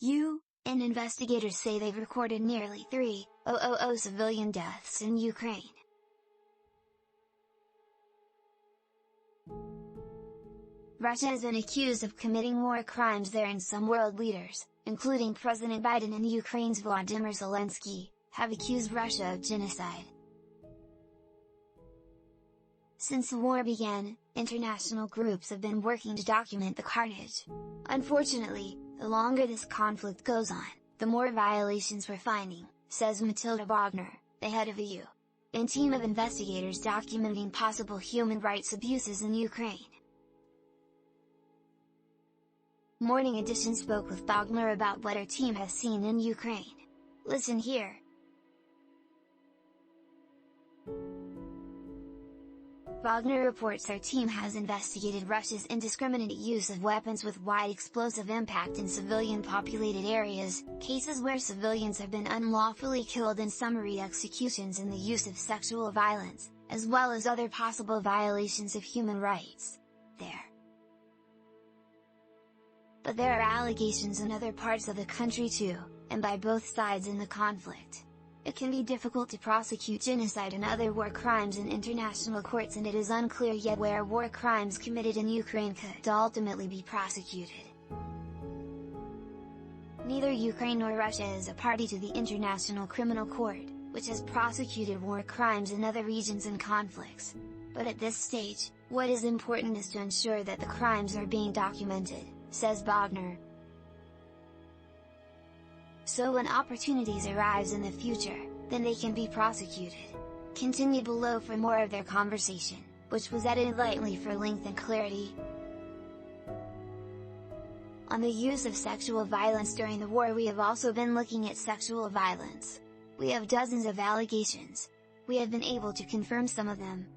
UN investigators say they've recorded nearly 3,000 civilian deaths in Ukraine. Russia has been accused of committing war crimes there, and some world leaders, including President Biden and Ukraine's Volodymyr Zelenskyy, have accused Russia of genocide. Since the war began, international groups have been working to document the carnage. Unfortunately, the longer this conflict goes on, the more violations we're finding, says Matilda Bogner, the head of a UN team of investigators documenting possible human rights abuses in Ukraine. Morning Edition spoke with Bogner about what her team has seen in Ukraine. Listen here. Bogner reports her team has investigated Russia's indiscriminate use of weapons with wide explosive impact in civilian-populated areas, cases where civilians have been unlawfully killed, and summary executions, and the use of sexual violence, as well as other possible violations of human rights there. But there are allegations in other parts of the country too, and by both sides in the conflict. It can be difficult to prosecute genocide and other war crimes in international courts, and it is unclear yet where war crimes committed in Ukraine could ultimately be prosecuted. Neither Ukraine nor Russia is a party to the International Criminal Court, which has prosecuted war crimes in other regions and conflicts. But at this stage, what is important is to ensure that the crimes are being documented, says Bogner. So when opportunities arise in the future, then they can be prosecuted. Continue below for more of their conversation, which was edited lightly for length and clarity. On the use of sexual violence during the war, we have also been looking at sexual violence. We have dozens of allegations. We have been able to confirm some of them.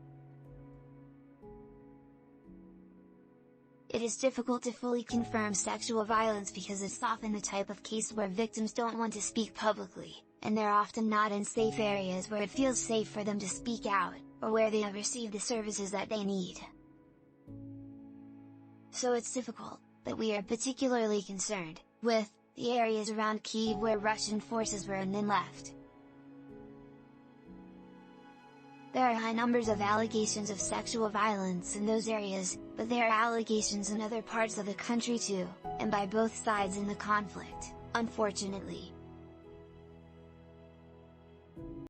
It is difficult to fully confirm sexual violence because it's often the type of case where victims don't want to speak publicly, and they're often not in safe areas where it feels safe for them to speak out, or where they have received the services that they need. So it's difficult, but we are particularly concerned with the areas around Kyiv where Russian forces were and then left. There are high numbers of allegations of sexual violence in those areas, but there are allegations in other parts of the country too, and by both sides in the conflict, unfortunately.